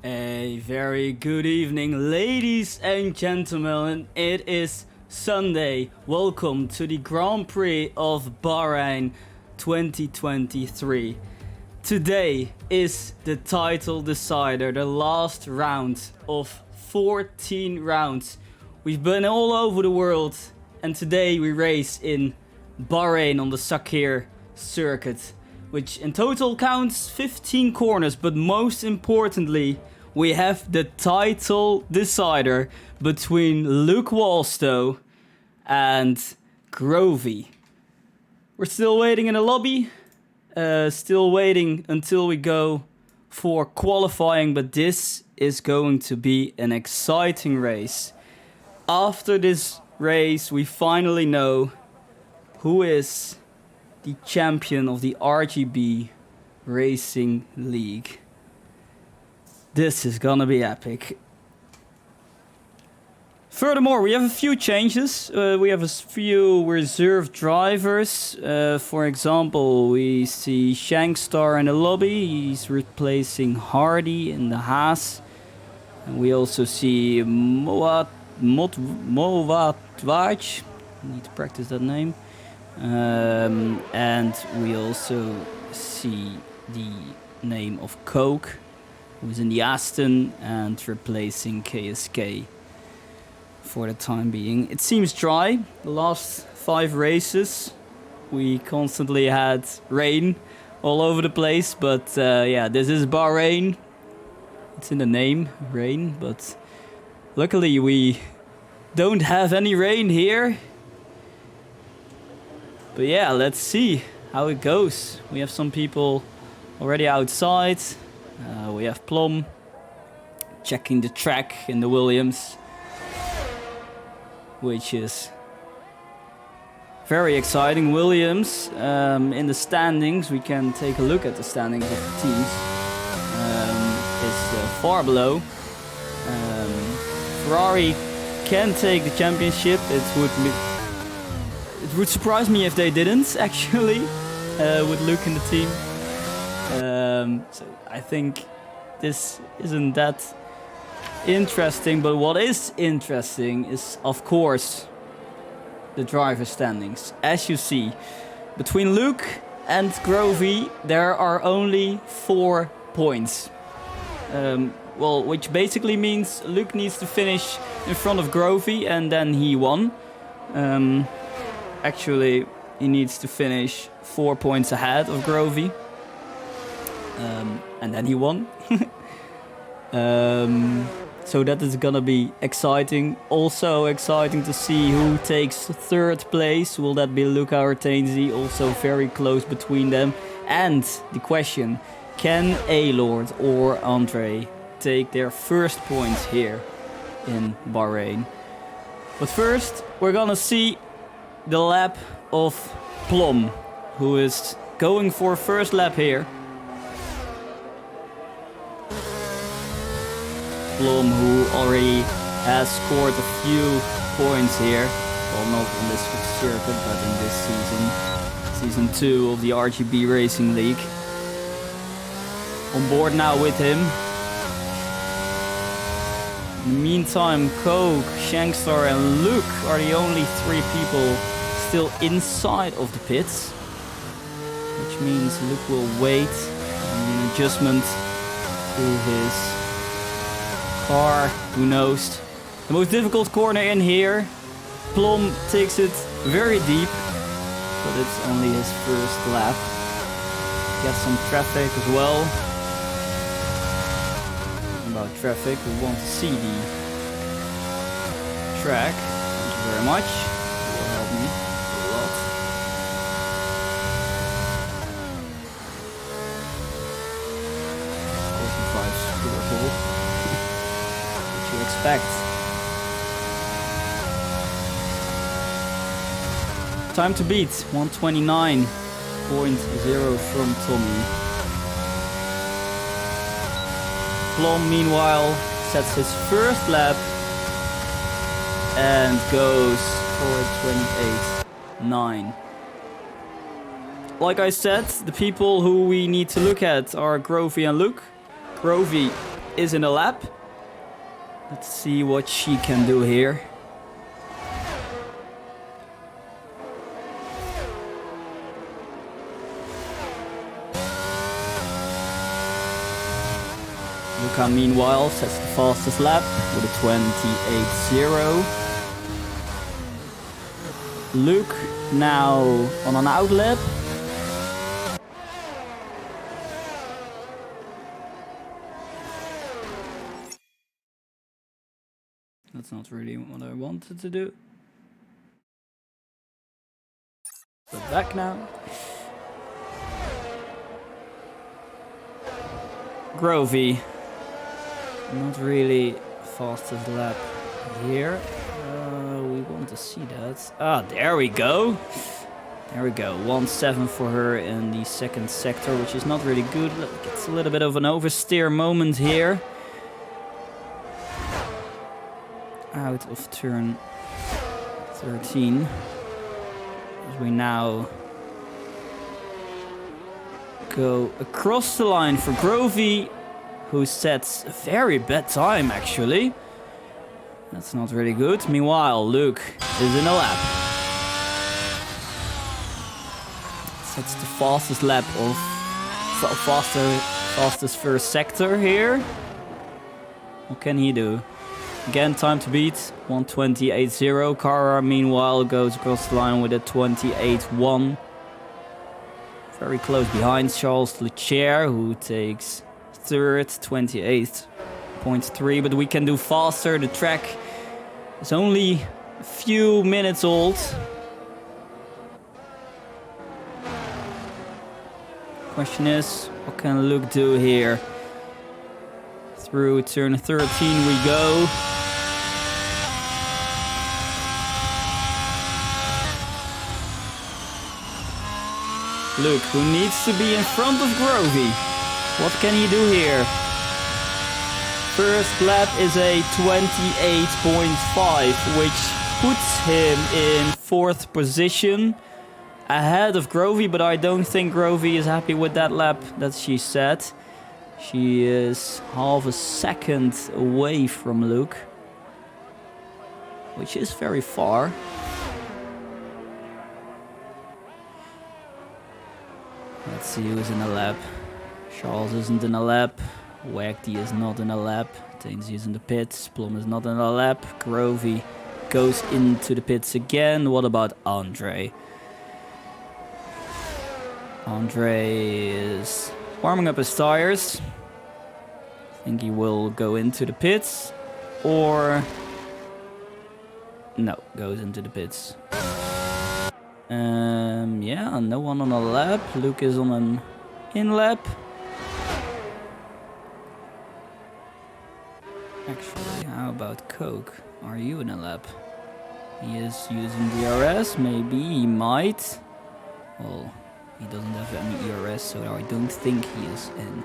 A very good evening, ladies and gentlemen. It is Sunday. Welcome to the Grand Prix of Bahrain 2023. Today is the title decider, the last round of 14 rounds. We've been all over the world, and today we race in Bahrain on the Sakhir circuit, which in total counts 15 corners, but most importantly, we have the title decider between Luke Walstow and Grovey. We're still waiting in the lobby, still waiting until we go for qualifying, but this is going to be an exciting race. After this race, we finally know who is the champion of the RGB Racing League. This is gonna be epic. Furthermore, we have a few changes. We have a few reserve drivers. For example, we see Shankstar in the lobby. He's replacing Hardy in the Haas. And we also see Movatvaj. Need to practice that name. And we also see the name of Coke, who's in the Aston and replacing KSK for the time being. It seems dry. The last 5 races, we constantly had rain all over the place. But yeah, this is Bahrain. It's in the name, rain. But luckily we don't have any rain here. But yeah, let's see how it goes. We have some people already outside. We have Plum checking the track in the Williams, which is very exciting. Williams in the standings, we can take a look at the standings of the teams, is far below. Ferrari can take the championship. It would surprise me if they didn't, actually, with Luke in the team. So I think this isn't that interesting, but what is interesting is, of course, the driver standings. As you see, between Luke and Grovey, there are only 4 points. Well, which basically means Luke needs to finish in front of Grovey and then he won. Actually, he needs to finish 4 points ahead of Grovey. And then he won. So that is gonna be exciting. Also exciting to see who takes 3rd place. Will that be Luca or Tainzi? Also very close between them. And the question, can A-Lord or Andre take their first points here in Bahrain? But first, we're gonna see the lap of Plum, who is going for first lap here. Plum, who already has scored a few points here. Well, not on this circuit, but in this season. Season 2 of the RGB Racing League. On board now with him. In the meantime, Coke, Shankstar and Luke are the only 3 people still inside of the pits. Which means Luke will wait on an adjustment to his car, who knows. The most difficult corner in here. Plum takes it very deep, but it's only his first lap. Got some traffic as well. About traffic, we want to see the track. Thank you very much. It will help me a lot. What you expect. Time to beat, 129.0 from Tommy. Plum, meanwhile, sets his first lap and goes for a 28.9. Like I said, the people who we need to look at are Grovey and Luke. Grovey is in a lap. Let's see what she can do here. Luca, meanwhile, sets the fastest lap with a 28.0. Luke now on an out lap. That's not really what I wanted to do. Go back now. Grovey. Not really fastest lap here. We want to see that. Ah, there we go. There we go. 1.7 for her in the second sector, which is not really good. It's a little bit of an oversteer moment here. Out of turn 13. As we now go across the line for Grovey, who sets a very bad time, actually. That's not really good. Meanwhile, Luke is in a lap. Sets the fastest lap of fastest first sector here. What can he do? Again, time to beat 128.0. Cara, meanwhile, goes across the line with a 28.1. Very close behind Charles Leclerc, who takes third, 28.3. But we can do faster. The track is only a few minutes old. Question is, what can Luke do here? Through turn 13 we go. Luke, who needs to be in front of Grovey. What can he do here? First lap is a 28.5, which puts him in fourth position. Ahead of Grovey, but I don't think Grovey is happy with that lap that she set. She is half a second away from Luke, which is very far. Let's see who's in a lap. Charles isn't in a lap. Wagdy is not in a lap. Tainsy is in the pits. Plum is not in a lap. Grovey goes into the pits again. What about Andre? Andre is warming up his tires. I think he will go into the pits. Or... no, goes into the pits. Yeah, no one on a lap. Luke is on an in-lap. Actually, how about Coke? Are you in a lap? He is using DRS. Maybe he might. Well, he doesn't have any ERS, so I don't think he is in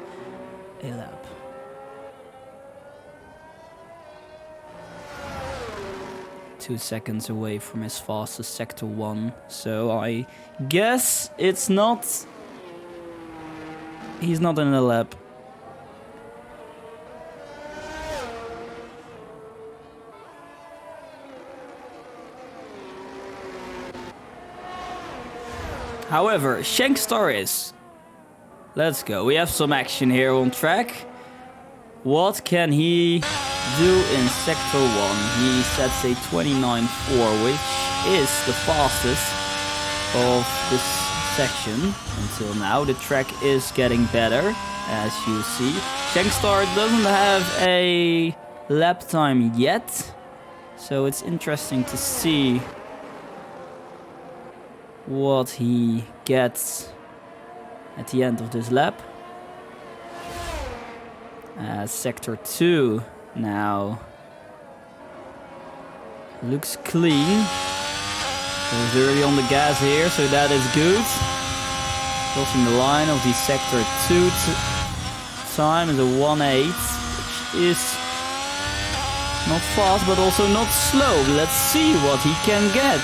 a lap. Two seconds away from his fastest sector 1, so I guess it's not... he's not in a lap. However, Shankstar is. Let's go. We have some action here on track. What can he do in sector 1? He sets a 29.4, which is the fastest of this section until now. The track is getting better, as you see. Shankstar doesn't have a lap time yet, so it's interesting to see what he gets at the end of this lap. Sector 2 now looks clean. Goes early on the gas here, so that is good. Crossing the line of the sector 2 time is a 1.8, which is not fast but also not slow. Let's see what he can get,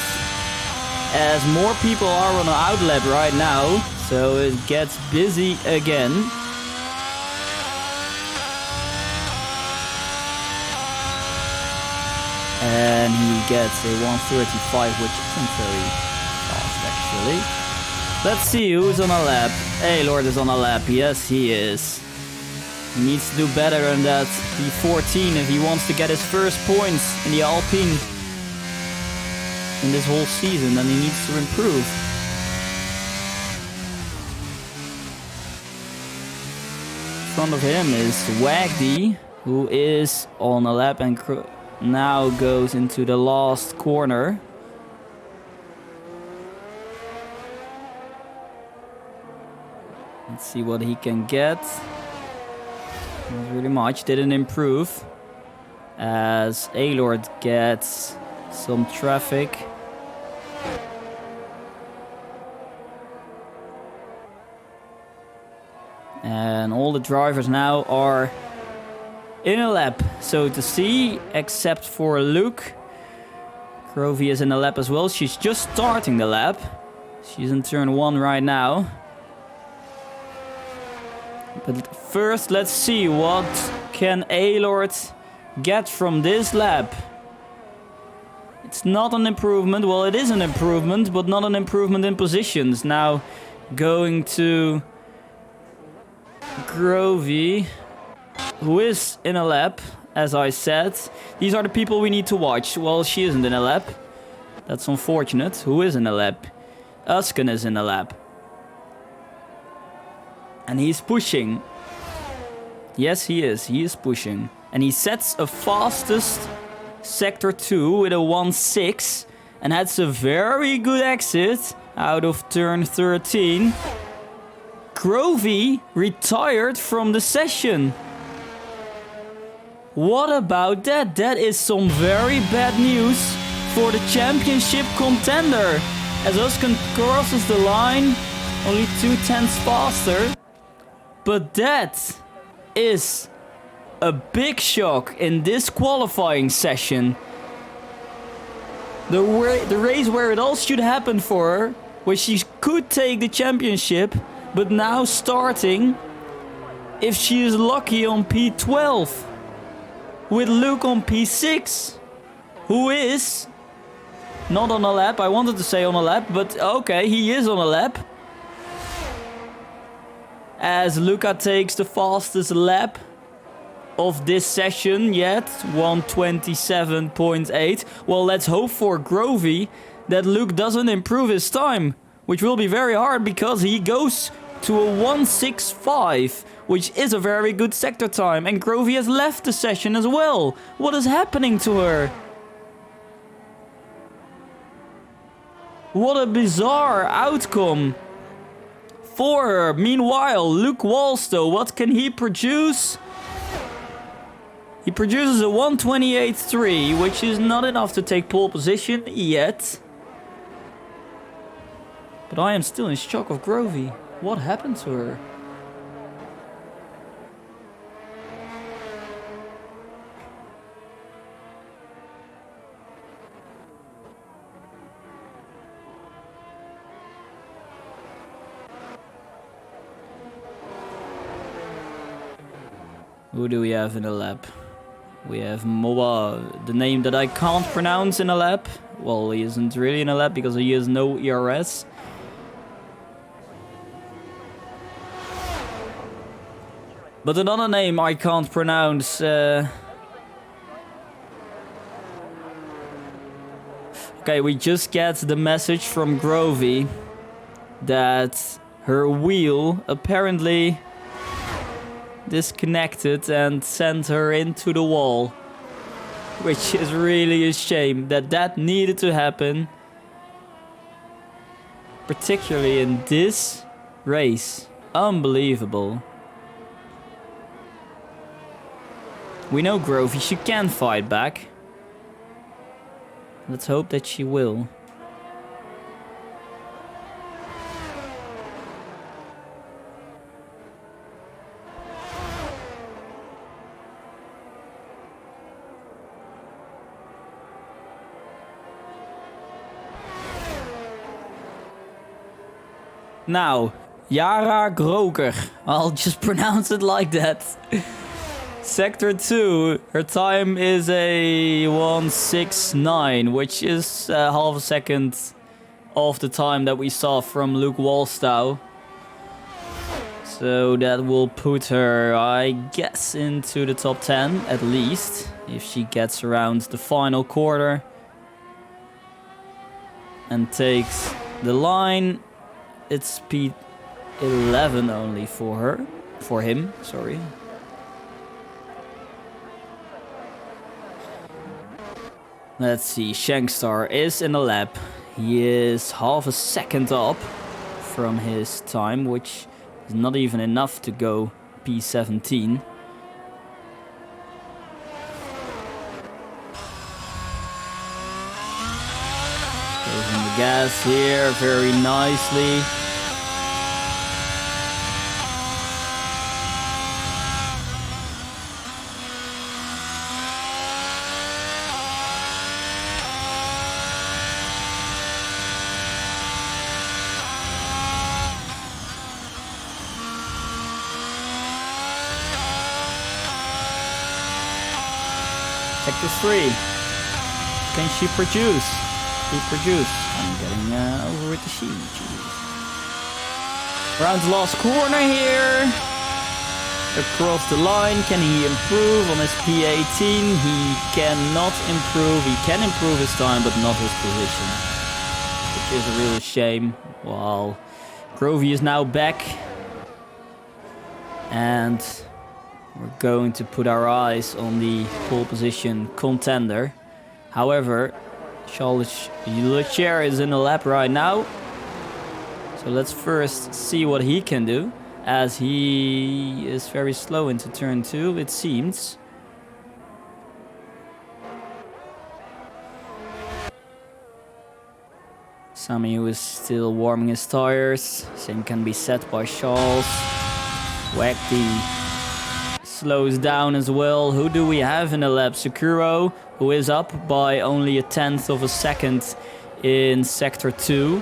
as more people are on an outlap right now, so it gets busy again. And he gets a 135, which isn't very fast actually. Let's see who's on a lap. Lord is on a lap. Yes, he is. He needs to do better than that P14 if he wants to get his first points in the Alpine in this whole season. Then he needs to improve. In front of him is Wagdy, who is on a lap and now goes into the last corner. Let's see what he can get. Not really much, didn't improve. As Lord gets some traffic. And all the drivers now are in a lap, so to see, except for Luke. Grovey is in a lap as well. She's just starting the lap. She's in turn 1 right now. But first, let's see what can Lord get from this lap. It's not an improvement. Well, it is an improvement, but not an improvement in positions. Now, going to Grovey, who is in a lap, as I said. These are the people we need to watch. Well, she isn't in a lap. That's unfortunate. Who is in a lap? Usken is in a lap. And he's pushing. Yes, he is. He is pushing. And he sets a fastest sector 2 with a 1.6. And that's a very good exit out of turn 13. Grovey retired from the session. What about that? That is some very bad news for the championship contender. As Usken crosses the line, only 0.2 faster. But that is a big shock in this qualifying session. The race where it all should happen for her, where she could take the championship, but now starting, if she is lucky, on P12. With Luke on P6, who is not on a lap. I wanted to say on a lap, but okay, he is on a lap. As Luca takes the fastest lap of this session yet, 1:27.8. Well, let's hope for Grovey that Luke doesn't improve his time, which will be very hard because he goes to a 1:65, which is a very good sector time. And Grovey has left the session as well. What is happening to her? What a bizarre outcome for her. Meanwhile, Luke Walstow, what can he produce? He produces a 1:28.3, which is not enough to take pole position yet. But I am still in shock of Grovey. What happened to her? Who do we have in a lap? We have Moa, the name that I can't pronounce in a lap. Well, he isn't really in a lap because he has no ERS. But another name I can't pronounce. Okay, we just get the message from Grovey that her wheel apparently disconnected and sent her into the wall. Which is really a shame that needed to happen. Particularly in this race. Unbelievable. We know Grovey, she can fight back. Let's hope that she will. Now, Yara Groker. I'll just pronounce it like that. Sector 2, her time is a 1:69, which is half a second off the time that we saw from Luke Walstow. So that will put her, I guess, into the top 10 at least, if she gets around the final quarter and takes the line. It's P11 only for him, sorry. Let's see, Shankstar is in the lap. He is half a second up from his time, which is not even enough to go P17. Closing the gas here very nicely. Sector 3. Can she produce? I'm getting over with the sheet. Around the last corner here. Across the line. Can he improve on his P18? He cannot improve. He can improve his time, but not his position. Which is a real shame. While Grovey is now back. And we're going to put our eyes on the pole position contender. However, Charles Leclerc is in the lap right now. So let's first see what he can do, as he is very slow into turn 2, it seems. Sammy, who is still warming his tires. Same can be set by Charles. Wagty slows down as well. Who do we have in the lap? Sakuro, who is up by only a 1/10 of a second in Sector 2.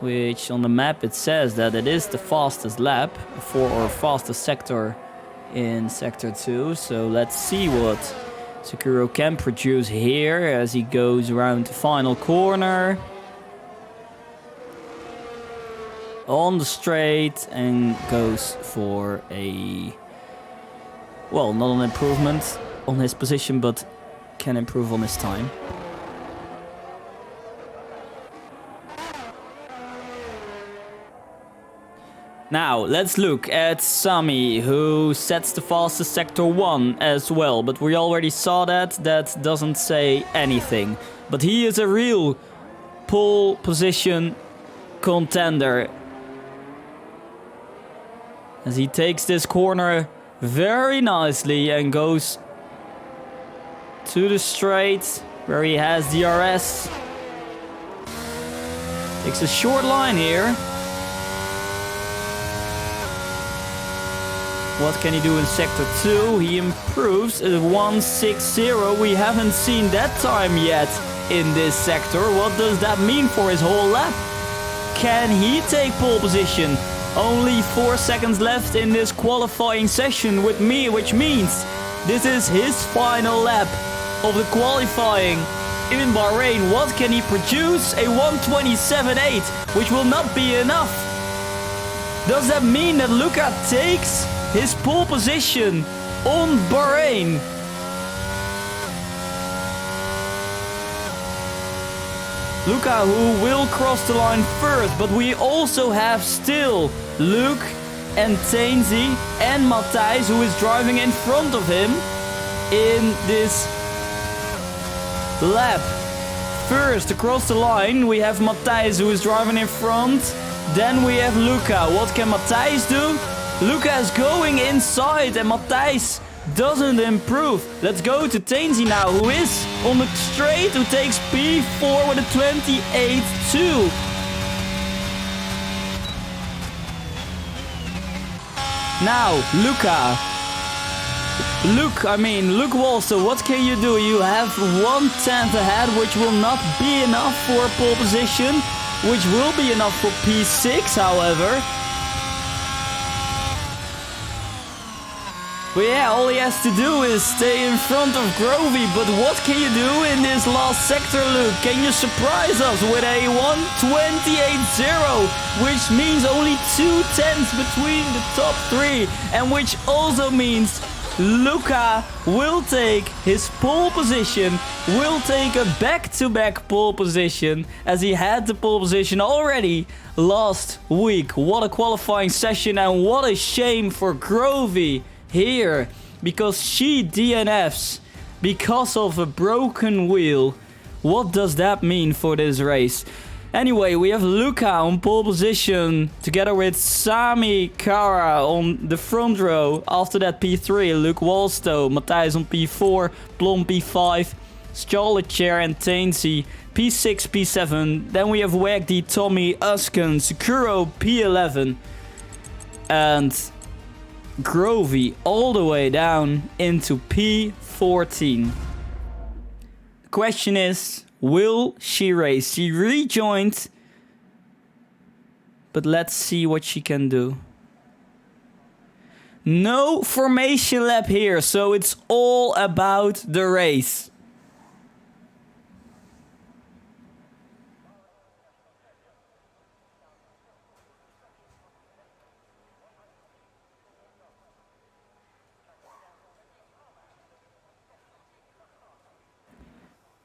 Which on the map it says that it is the fastest lap or fastest sector in Sector 2. So let's see what Sakuro can produce here as he goes around the final corner. On the straight and goes for a... well, not an improvement on his position, but can improve on his time. Now, let's look at Sami, who sets the fastest Sector 1 as well. But we already saw that. That doesn't say anything. But he is a real pole position contender. As he takes this corner very nicely and goes to the straight where he has DRS. Takes a short line here. What can he do in Sector 2? He improves at 1:60. We haven't seen that time yet in this sector. What does that mean for his whole lap? Can he take pole position? Only 4 seconds left in this qualifying session with me, which means this is his final lap of the qualifying in Bahrain. What can he produce? A 1:27.8, which will not be enough. Does that mean that Luca takes his pole position on Bahrain? Luca, who will cross the line first, but we also have still Luke and Tainzi and Matthijs, who is driving in front of him in this lap. First, across the line, we have Matthijs, who is driving in front. Then we have Luca. What can Matthijs do? Luca is going inside and Matthijs doesn't improve. Let's go to Tainzi now, who is on the straight, who takes P4 with a 28.2. Now, Luke Walstow, what can you do? You have 1/10 ahead, which will not be enough for pole position, which will be enough for P6, however. But yeah, all he has to do is stay in front of Grovey. But what can you do in this last sector, Luke? Can you surprise us with a 1:28.0, which means only 2/10 between the top three, and which also means Luca will take his pole position, will take a back-to-back pole position, as he had the pole position already last week. What a qualifying session, and what a shame for Grovey here, because she DNFs because of a broken wheel. What does that mean for this race? Anyway, we have Luca on pole position together with Sami Kara on the front row. After that, P3, Luke Walstow, Matthijs on P4, Blom P5, Charlotte Chair and Tainsy P6, P7. Then we have Wagdy, Tommy, Uskan, Sakuro P11. And Grovey all the way down into P14. The question is, will she race? She rejoined, but let's see what she can do. No formation lap here, so it's all about the race.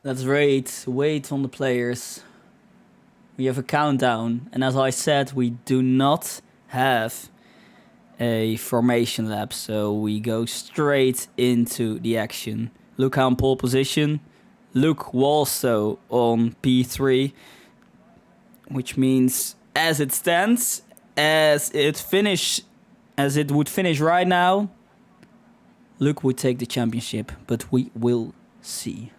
Let's wait on the players. We have a countdown, and as I said, we do not have a formation lap, so we go straight into the action. Luca on pole position, Luke Walstow on P3, which means as it stands, as it would finish right now, Luke would take the championship, but we will see.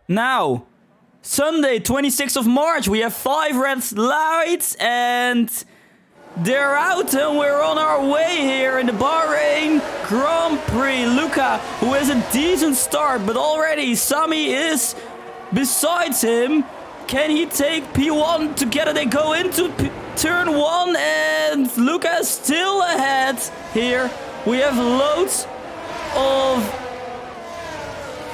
Now, Sunday, 26th of March, we have 5 red lights and they're out and we're on our way here in the Bahrain Grand Prix. Luca, who has a decent start, but already Sami is besides him. Can he take P1 together? They go into turn 1 and Luca is still ahead here. We have loads of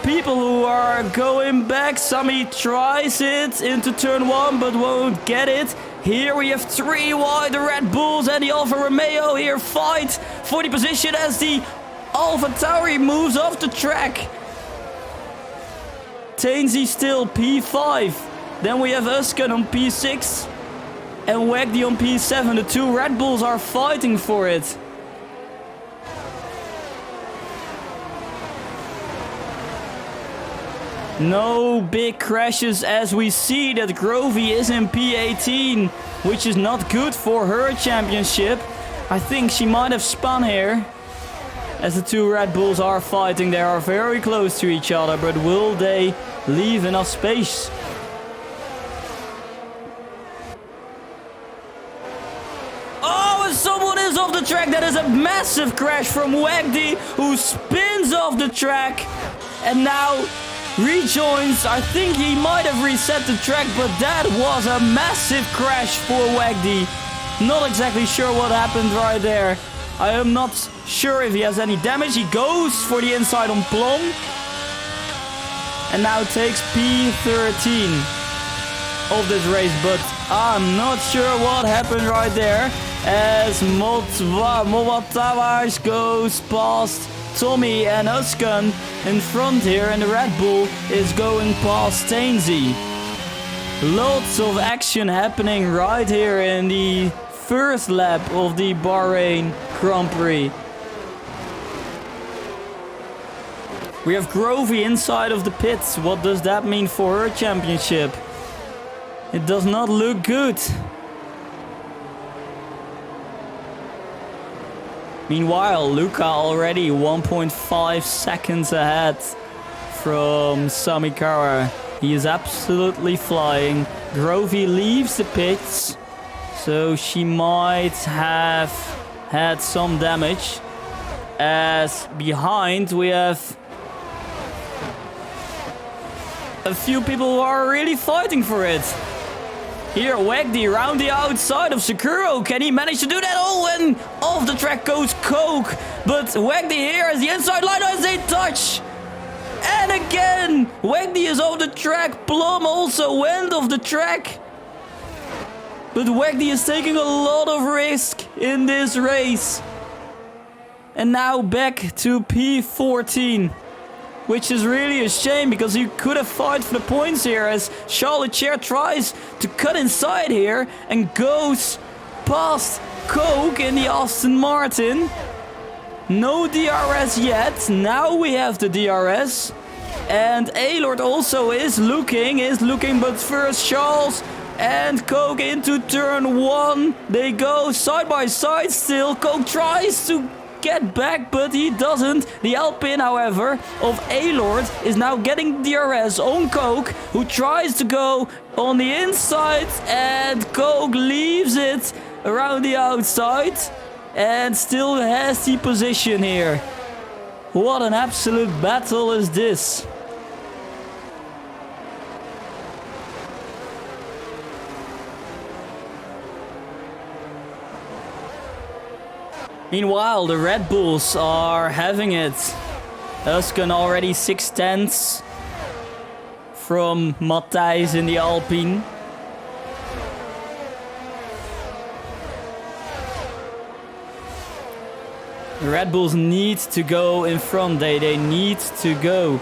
people who are going back. Sami tries it into turn 1 but won't get it. Here we have 3 wide Red Bulls and the Alfa Romeo here fight for the position as the Alfa Tauri moves off the track. Tainsy still P5. Then we have Uskan on P6 and Wagdy on P7. The 2 Red Bulls are fighting for it. No big crashes as we see that Grovey is in P18, which is not good for her championship. I think she might have spun here. As the 2 Red Bulls are fighting, they are very close to each other, but will they leave enough space? Oh, and someone is off the track. That is a massive crash from Wagdy, who spins off the track and now rejoins. I think he might have reset the track, but that was a massive crash for Wagdy. Not exactly sure what happened right there. I am not sure if he has any damage. He goes for the inside on Plum. And now takes P13 of this race, but I'm not sure what happened right there. As Mowatawaj goes past Tommy and Uskan in front here, and the Red Bull is going past Tainsy. Lots of action happening right here in the first lap of the Bahrain Grand Prix. We have Grovey inside of the pits. What does that mean for her championship? It does not look good. Meanwhile, Luca already 1.5 seconds ahead from Sami Kara. He is absolutely flying. Grovey leaves the pits, so she might have had some damage. As behind we have a few people who are really fighting for it. Here, Wagdy around the outside of Sakuro. Can he manage to do that? Oh, and off the track goes Coke. But Wagdy here as the inside line as they touch. And again, Wagdy is off the track. Plum also went off the track. But Wagdy is taking a lot of risk in this race. And now back to P14. Which is really a shame because he could have fought for the points here as Charles Leclerc tries to cut inside here and goes past Coke in the Aston Martin. No DRS yet. Now we have the DRS. And A-Lord also is looking, but first Charles and Coke into turn 1. They go side by side still. Coke tries to get back, but he doesn't. The Alpine, however, of A-Lord is now getting DRS on Coke, who tries to go on the inside, and Coke leaves it around the outside and still has the position here. What an absolute battle is this. Meanwhile, the Red Bulls are having it. Özkan already 6/10 from Matthijs in the Alpine. The Red Bulls need to go in front. They need to go.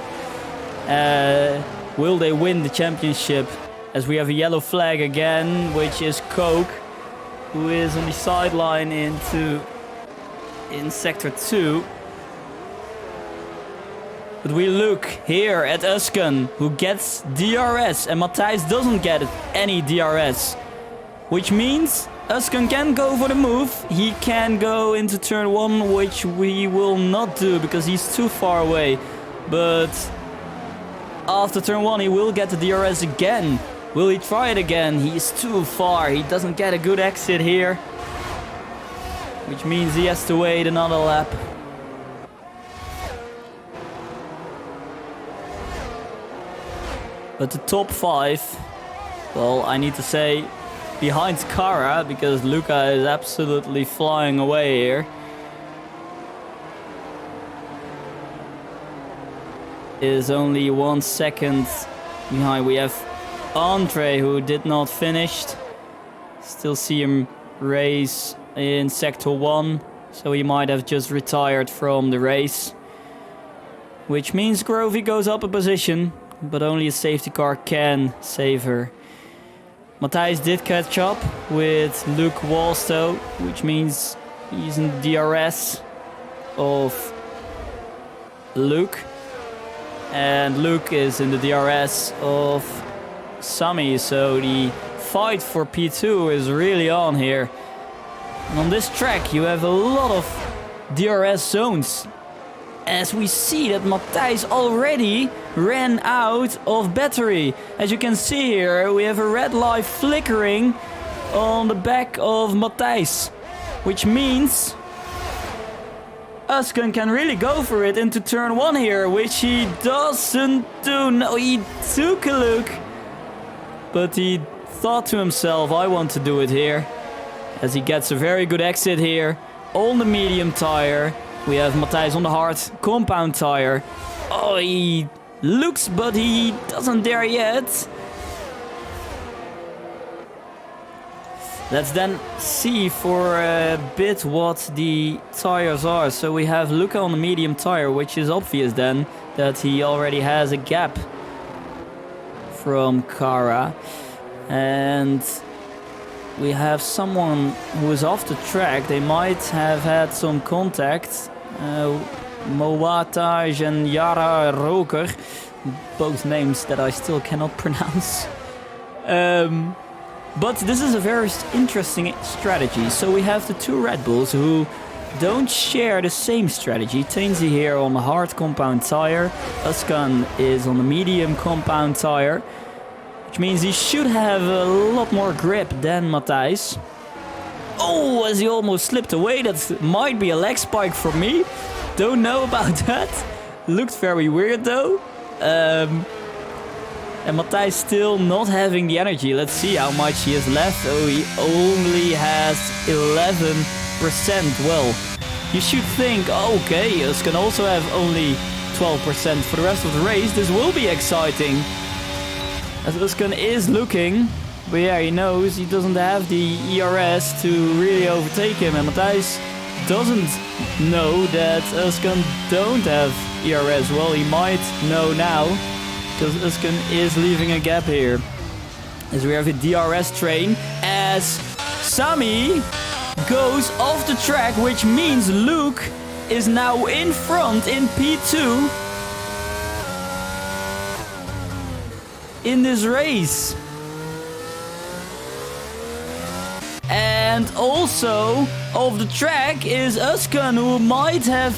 Will they win the championship? As we have a yellow flag again, which is Coke, who is on the sideline in sector 2. But we look here at Özkan, who gets DRS, and Matthijs doesn't get any DRS. Which means Özkan can go for the move. He can go into turn 1, which we will not do because he's too far away. But after turn 1, he will get the DRS again. Will he try it again? He's too far. He doesn't get a good exit here. Which means he has to wait another lap. But the top 5, well, I need to say behind Kara, because Luca is absolutely flying away here, is only 1 second behind. We have Andre, who did not finish. Still see him race in sector 1, so he might have just retired from the race. Which means Grovey goes up a position, but only a safety car can save her. Matthijs did catch up with Luke Walstow, which means he's in DRS of Luke. And Luke is in the DRS of Sami, so the fight for P2 is really on here. And on this track you have a lot of DRS zones. As we see that Matthijs already ran out of battery. As you can see here, we have a red light flickering on the back of Matthijs. Which means Özkan can really go for it into turn 1 here, which he doesn't do. No, he took a look, but he thought to himself, I want to do it here. As he gets a very good exit here on the medium tire. We have Matthijs on the hard compound tire. Oh, he looks, but he doesn't dare yet. Let's then see for a bit what the tires are. So we have Luca on the medium tire, which is obvious then that he already has a gap from Kara. And we have someone who is off the track. They might have had some contact. Moataj and Yara Roker. Both names that I still cannot pronounce. But this is a very interesting strategy. So we have the 2 Red Bulls who don't share the same strategy. Tainzi here on the hard compound tire. Özkan is on the medium compound tire. Which means he should have a lot more grip than Matthijs. Oh, as he almost slipped away. That might be a leg spike for me. Don't know about that. Looked very weird though. And Matthijs still not having the energy. Let's see how much he has left. Oh, he only has 11%. Well, you should think, okay, us can also have only 12% for the rest of the race. This will be exciting. As Uskan is looking. But yeah, he knows he doesn't have the ERS to really overtake him. And Matthijs doesn't know that Uskan don't have ERS. Well, he might know now. Because Uskan is leaving a gap here. As we have a DRS train. As Sami goes off the track. Which means Luke is now in front in P2. In this race. And also off the track is Uskan, who might have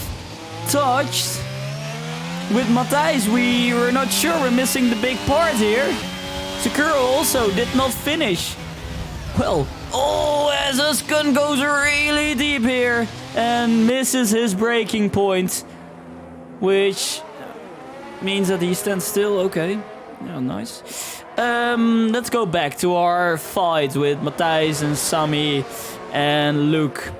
touched with Matthijs. We were not sure. We're missing the big part here. Sakura also did not finish. Well, as Uskan goes really deep here and misses his braking point, which means that he stands still. Okay, yeah, nice. Let's go back to our fight with Matthijs and Sami and Luke,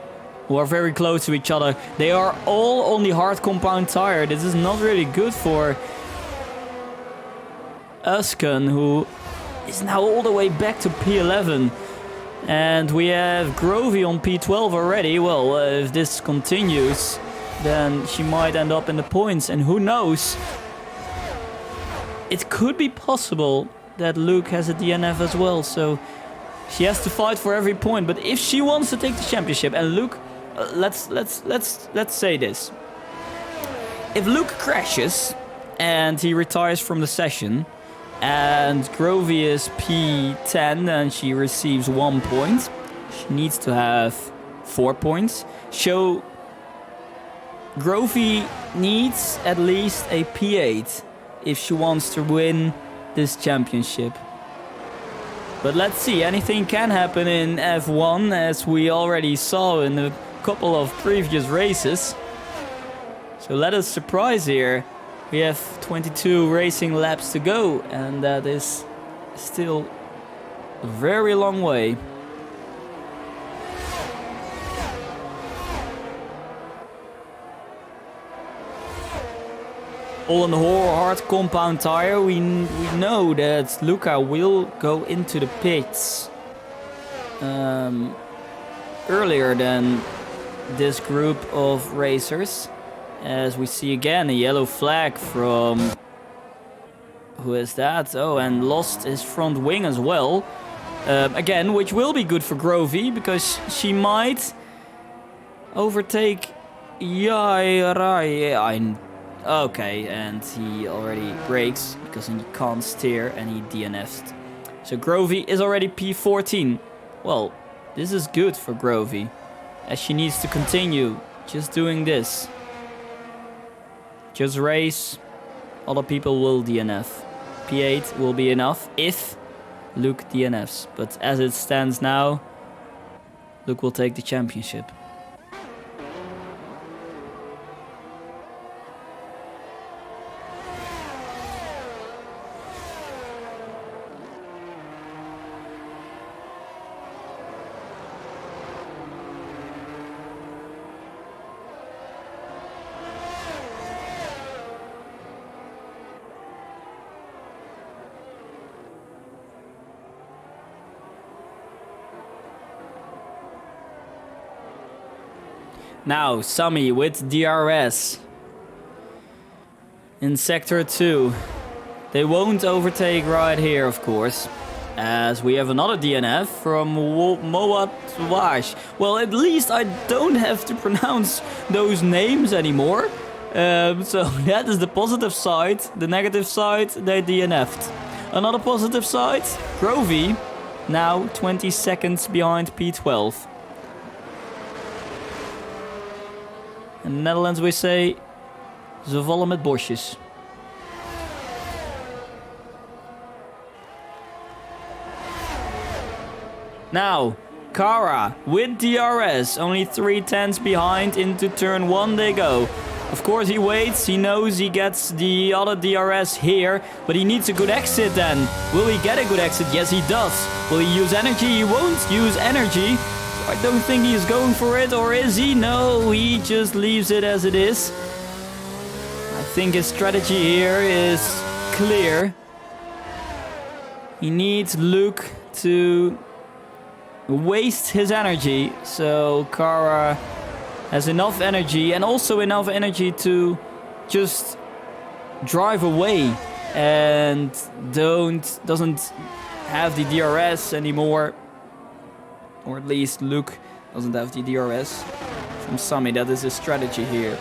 who are very close to each other. They are all on the hard compound tire. This is not really good for Uskan, who is now all the way back to P11. And we have Grovey on P12 already. Well, if this continues, then she might end up in the points. And who knows? It could be possible that Luke has a DNF as well, so she has to fight for every point. But if she wants to take the championship, and Luke, let's say this: if Luke crashes and he retires from the session, and Grovey is P10 and she receives 1 point, she needs to have 4 points. So Grovey needs at least a P8 if she wants to win this championship. But let's see, anything can happen in F1, as we already saw in a couple of previous races. So let us surprise here. We have 22 racing laps to go, and that is still a very long way. All on the hard compound tire. We know that Luca will go into the pits earlier than this group of racers. As we see again a yellow flag from... who is that? Oh, and lost his front wing as well. Again, which will be good for Grovey, because she might overtake Yarai. Okay, and he already brakes because he can't steer and he DNF'd. So Grovey is already P14. Well, this is good for Grovey, as she needs to continue just doing this. Just race, other people will DNF. P8 will be enough if Luke DNFs. But as it stands now, Luke will take the championship. Now, Sami with DRS in Sector 2. They won't overtake right here, of course, as we have another DNF from Moatwash. Well, at least I don't have to pronounce those names anymore. So that is the positive side. The negative side, they DNF'd. Another positive side, Grovey, now 20 seconds behind P12. In the Netherlands we say, ze vallen met bosjes. Now, Kara with DRS, only 3 tenths behind, into turn 1 they go. Of course, he waits. He knows he gets the other DRS here, but he needs a good exit then. Will he get a good exit? Yes, he does. Will he use energy? He won't use energy. So I don't think he's going for it, or is he? No, he just leaves it as it is. I think his strategy here is clear. He needs Luke to waste his energy, so Kara has enough energy, and also enough energy to just drive away and doesn't have the DRS anymore, or at least Luke doesn't have the DRS from Sammy. That is his strategy here.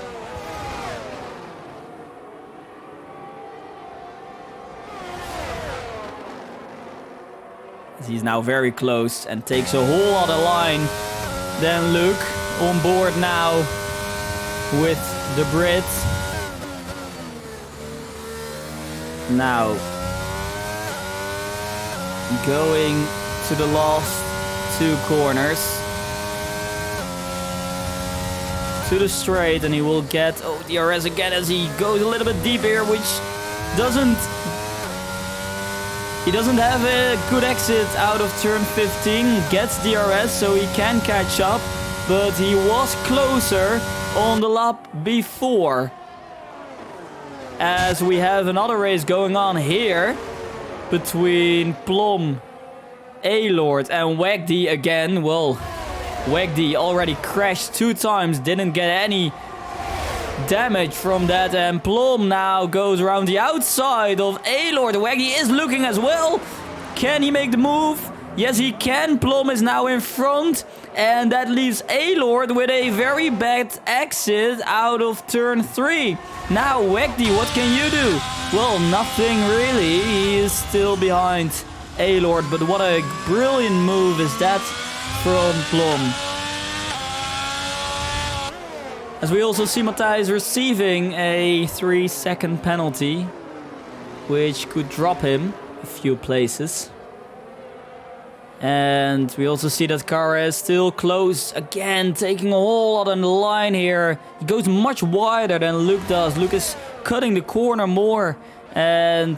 He's now very close and takes a whole other line than Luke. On board now with the Brit. Now going to the last 2 corners. To the straight, and he will get DRS again as he goes a little bit deep here, which he doesn't have a good exit out of turn 15. Gets DRS, so he can catch up. But he was closer on the lap before. As we have another race going on here between Plum, A-Lord and Wagdy again. Well, Wagdy already crashed 2 times, didn't get any damage from that. And Plum now goes around the outside of A-Lord. Wagdy is looking as well. Can he make the move? Yes, he can. Plum is now in front. And that leaves A-Lord with a very bad exit out of turn 3. Now, Wagdy, what can you do? Well, nothing really. He is still behind A-Lord. But what a brilliant move is that from Plum. As we also see Matthijs receiving a 3-second penalty, which could drop him a few places. And we also see that Kara is still close again, taking a whole lot on the line here. He goes much wider than Luke does. Luke is cutting the corner more, and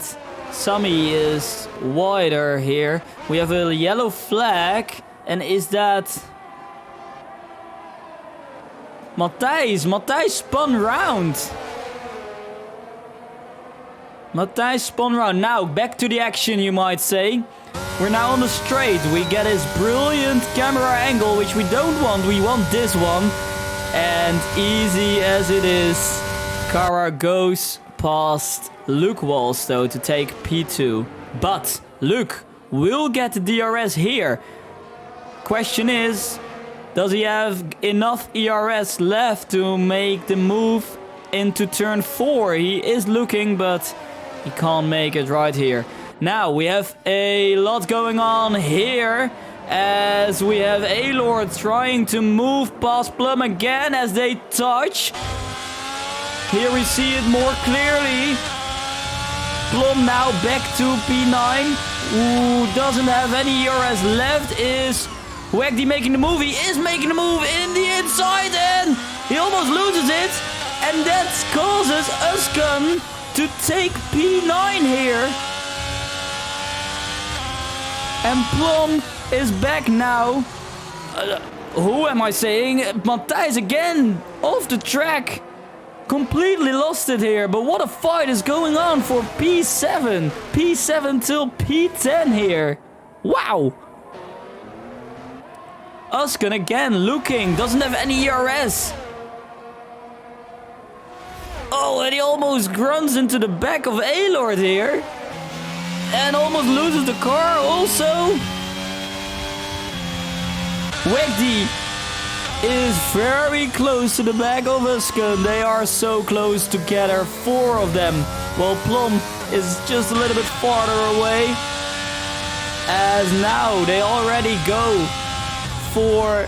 Sammy is wider here. We have a yellow flag, and is that Matthijs? Matthijs spun round. Matthijs spun round. Now, back to the action, you might say. We're now on the straight. We get his brilliant camera angle, which we don't want. We want this one. And easy as it is, Kara goes past Luke Walstow to take P2. But Luke will get the DRS here. Question is, does he have enough ERS left to make the move into turn 4? He is looking, but he can't make it right here. Now, we have a lot going on here, as we have A-Lord trying to move past Plum again as they touch. Here we see it more clearly. Plum now back to P9. Who doesn't have any ERS left is Wagdy making the move. He is making the move in the inside, and he almost loses it. And that causes Uskan to take P9 here. And Plum is back now. Who am I saying? Matthijs again off the track. Completely lost it here. But what a fight is going on for P7. P7 till P10 here. Wow. Uskan again looking. Doesn't have any ERS. Oh, and he almost grunts into the back of A-Lord here. And almost loses the car also. Wagdy is very close to the back of Uskan. They are so close together, 4 of them. While Plum is just a little bit farther away. As now they already go for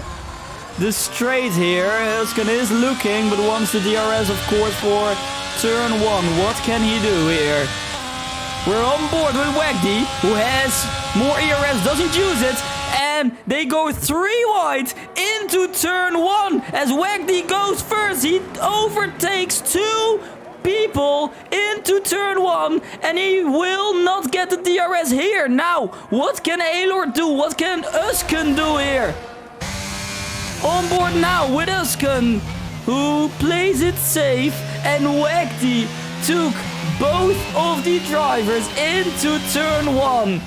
the straight here. Uskan is looking, but wants the DRS, of course, for turn 1. What can he do here? We're on board with Wagdy, who has more ERS, doesn't use it. And again. They go 3 wide into turn 1 as Wagdy goes first. He overtakes 2 people into turn 1 and he will not get the DRS here. Now, what can Aelord do? What can Usken do here? On board now with Usken, who plays it safe, and Wagdy took both of the drivers into turn 1.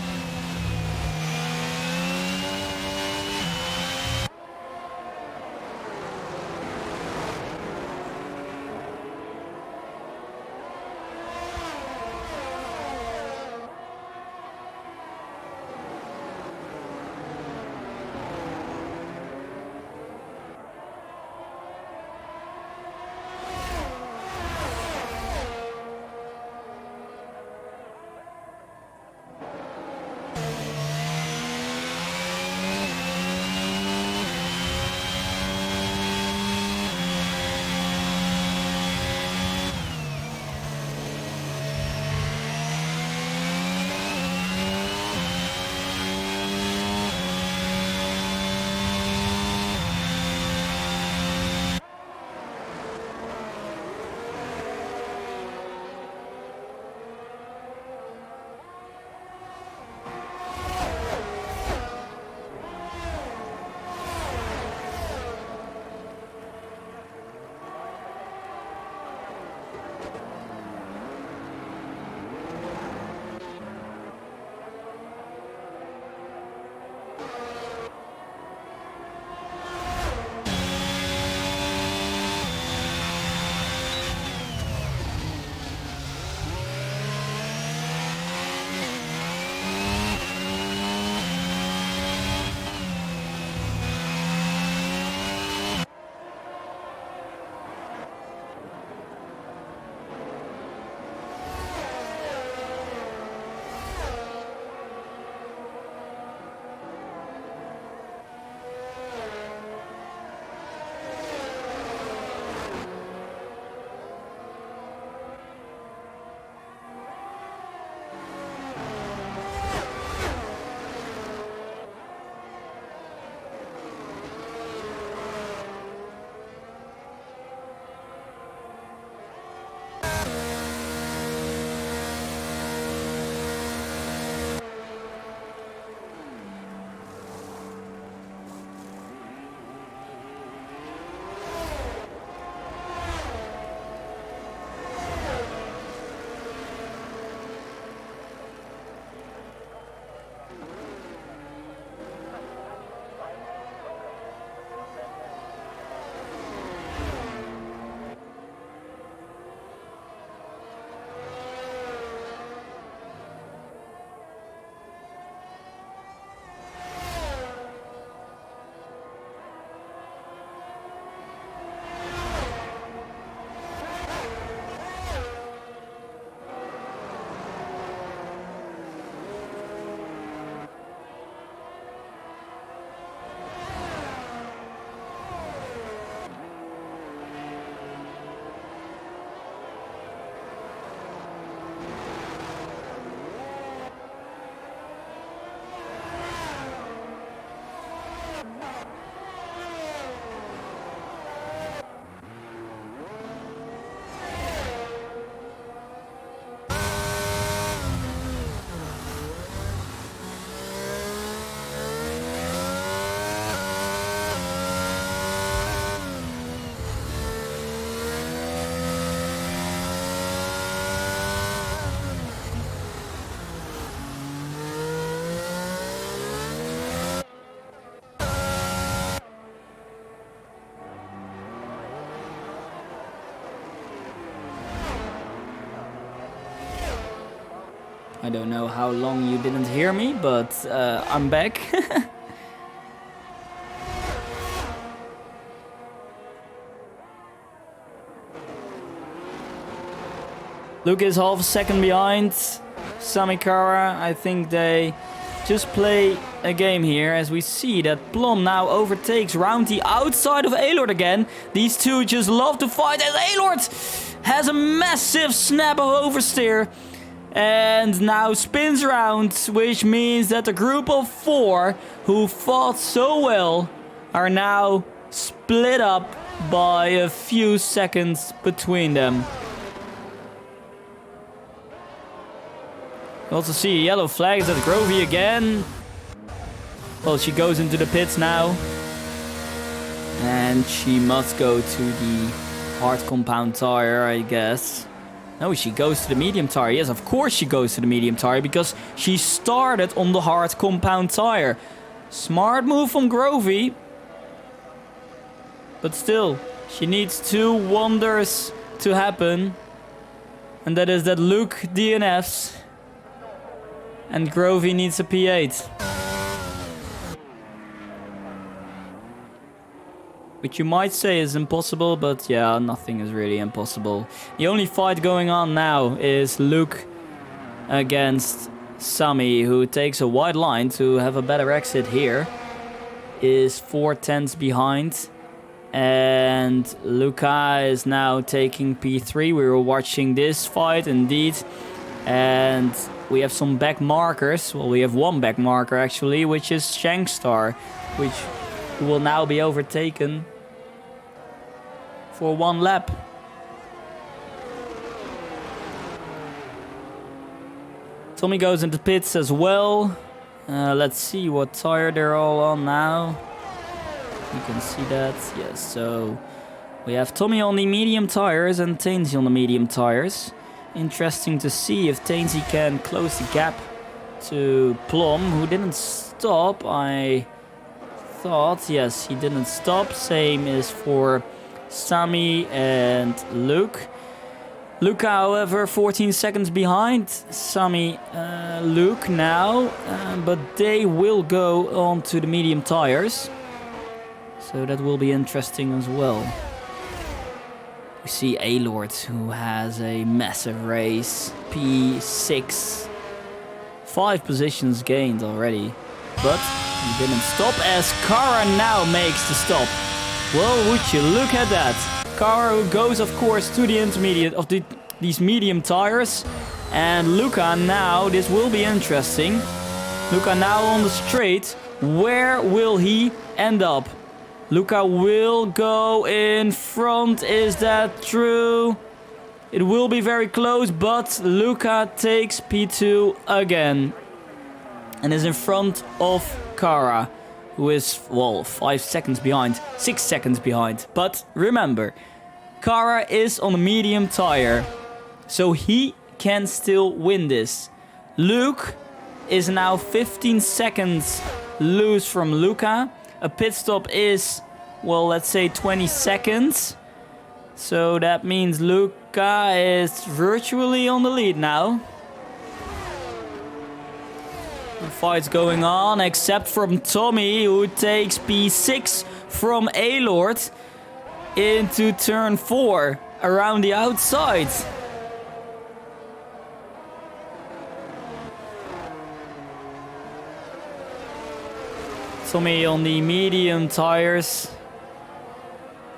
I don't know how long you didn't hear me, but I'm back. Luke is half a second behind Samikara. I think they just play a game here, as we see that Plum now overtakes Rounty outside of Aelord again. These two just love to fight, as Aelord has a massive snap of oversteer. And now spins around, which means that the group of 4 who fought so well are now split up by a few seconds between them. You also see a yellow flag. Is that Grovey again? Well, she goes into the pits now. And she must go to the hard compound tire, I guess. No, she goes to the medium tire. Yes, of course she goes to the medium tire because she started on the hard compound tire. Smart move from Grovey. But still, she needs 2 wonders to happen. And that is that Luke DNFs. And Grovey needs a P8. Which you might say is impossible, but yeah, nothing is really impossible. The only fight going on now is Luke against Sami, who takes a wide line to have a better exit here. Is 4 tenths behind. And Luca is now taking P3. We were watching this fight indeed. And we have some back markers. Well, we have one back marker actually, which is Shankstar, which will now be overtaken for 1 lap. Tommy goes into pits as well. Let's see what tire they're all on now. You can see that. Yes, so we have Tommy on the medium tires and Tainsy on the medium tires. Interesting to see if Tainsy can close the gap to Plum, who didn't stop. I thought, yes, he didn't stop. Same is for Sami and Luke. Luca, however, 14 seconds behind Sami, Luke now, but they will go on to the medium tires. So that will be interesting as well. We see A-Lord, who has a massive race. P6. 5 positions gained already. But he didn't stop as Kara now makes the stop. Well, would you look at that. Kara who goes, of course, to the intermediate of these medium tires. And Luca now, this will be interesting. Luca now on the straight. Where will he end up? Luca will go in front. Is that true? It will be very close, but Luca takes P2 again. And is in front of Kara, who is, well, 5 seconds behind. 6 seconds behind. But remember, Kara is on a medium tire. So he can still win this. Luke is now 15 seconds loose from Luca. A pit stop is, well, let's say 20 seconds. So that means Luca is virtually on the lead now. The fight's going on, except from Tommy, who takes P6 from A-Lord into turn 4 around the outside. Tommy on the medium tires.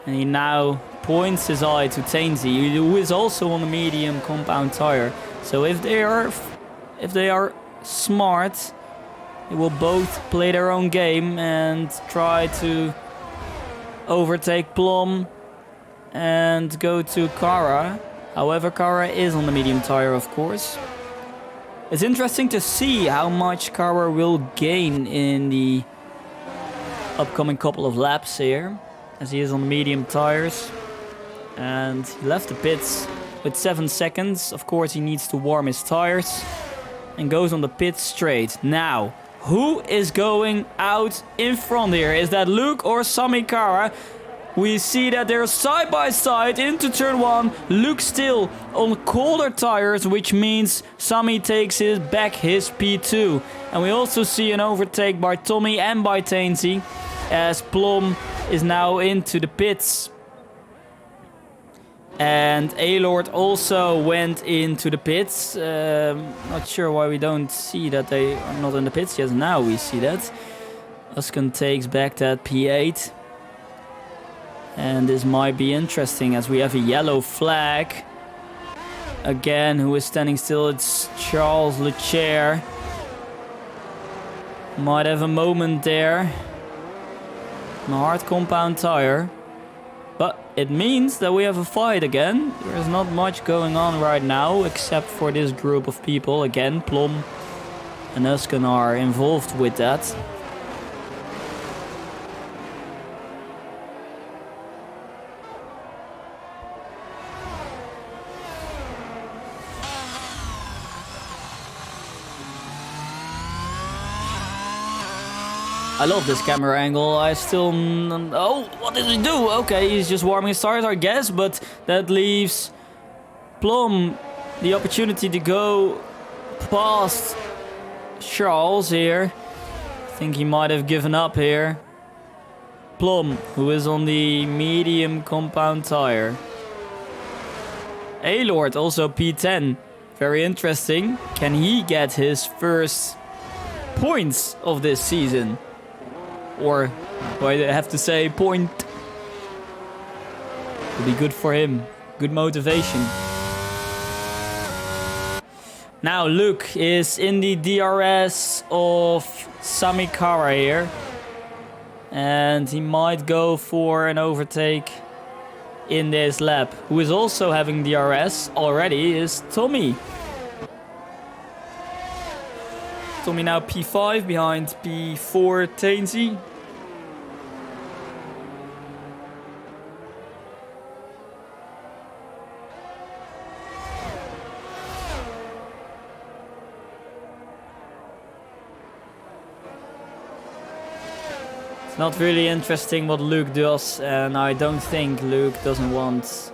And he now points his eye to Tainsy, who is also on the medium compound tire. So if they are smart, they will both play their own game and try to overtake Plum and go to Kara. However, Kara is on the medium tire, of course. It's interesting to see how much Kara will gain in the upcoming couple of laps here, as he is on the medium tires. And he left the pits with 7 seconds. Of course, he needs to warm his tires. And goes on the pit straight. Now, who is going out in front here? Is that Luke or Sami Kara? We see that they're side by side into turn 1. Luke still on colder tires, which means Sami takes back his P2. And we also see an overtake by Tommy and by Tainsy, as Plum is now into the pits. And A-Lord also went into the pits. Not sure why we don't see that they are not in the pits. Yes, now we see that. Uskan takes back that P8. And this might be interesting as we have a yellow flag again, who is standing still. It's Charles Leclerc. Might have a moment there. A hard compound tire. But it means that we have a fight again. There's not much going on right now, except for this group of people. Again, Plum and Uskan are involved with that. I love this camera angle. I still... Oh, what did he do? Okay, he's just warming his tires, I guess. But that leaves Plum the opportunity to go past Charles here. I think he might have given up here. Plum, who is on the medium compound tire. A-Lord, also P10. Very interesting. Can he get his first points of this season? Or do I have to say point? Will be good for him. Good motivation. Now Luke is in the DRS of Samikara here. And he might go for an overtake in this lap. Who is also having DRS already is Tommy. Tommy now P5 behind P4 Tainsy. It's not really interesting what Luke does, and I don't think Luke doesn't want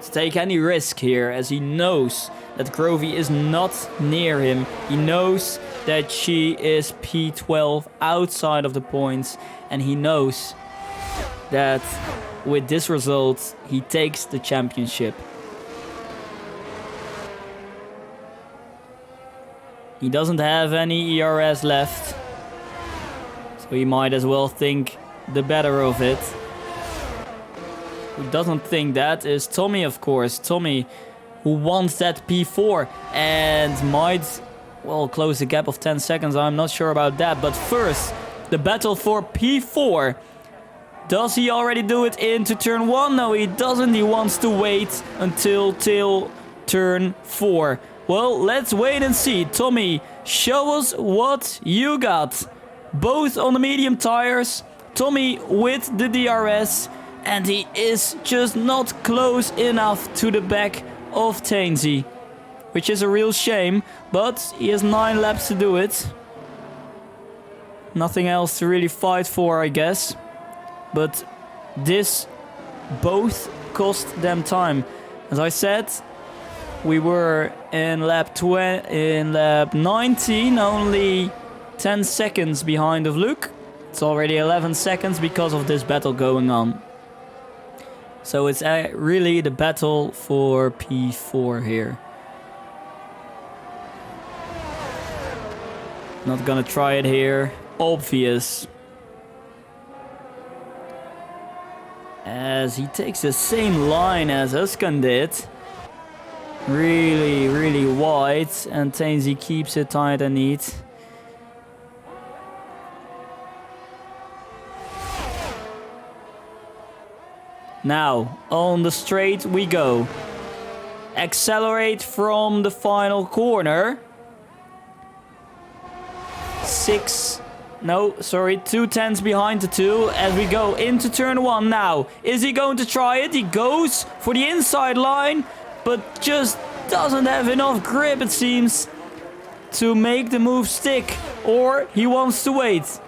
to take any risk here, as he knows that Grovey is not near him. He knows that she is P12 outside of the points, and he knows that with this result he takes the championship. He doesn't have any ERS left, so he might as well think the better of it. Who doesn't think that is Tommy, of course. Tommy, who wants that P4 and might, well, close the gap of 10 seconds. I'm not sure about that. But first, the battle for P4. Does he already do it into turn 1? No, he doesn't. He wants to wait until turn 4. Well, let's wait and see. Tommy, show us what you got. Both on the medium tires. Tommy with the DRS. And he is just not close enough to the back of Tainsy, which is a real shame, but he has 9 laps to do it. Nothing else to really fight for, I guess. But this both cost them time. As I said, we were in lap 19, only 10 seconds behind of Luke. It's already 11 seconds because of this battle going on. So it's really the battle for P4 here. Not gonna try it here. Obvious. As he takes the same line as Uskan did. Really, really wide. And Tainsy keeps it tight and neat. Now, on the straight we go. Accelerate from the final corner. 2 tenths behind the 2 as we go into turn 1 now. Is he going to try it? He goes for the inside line, but just doesn't have enough grip, it seems, to make the move stick. Or he wants to wait.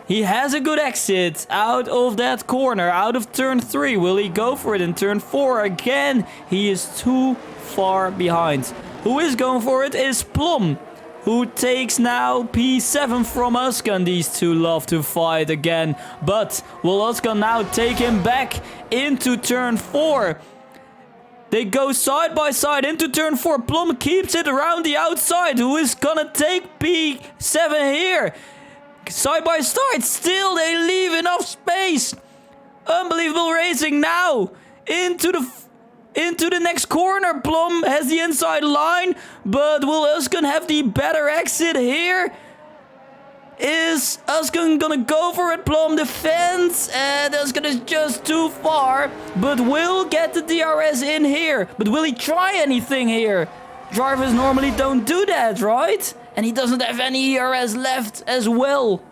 He has a good exit out of that corner, out of turn 3. Will he go for it in turn 4 again? He is too far behind. Who is going for it is Plum, who takes now P7 from Uskan. These two love to fight again. But will Uskan now take him back into turn 4? They go side by side into turn 4. Plum keeps it around the outside. Who is gonna take P7 here? Side by side, still they leave enough space. Unbelievable racing now into the into the next corner. Plum has the inside line, but will Uskan have the better exit here? Is Uskan gonna go for it? Plum defends, and Uskan is just too far, but will get the DRS in here. But will he try anything here? Drivers normally don't do that, right? And he doesn't have any ERS left as well.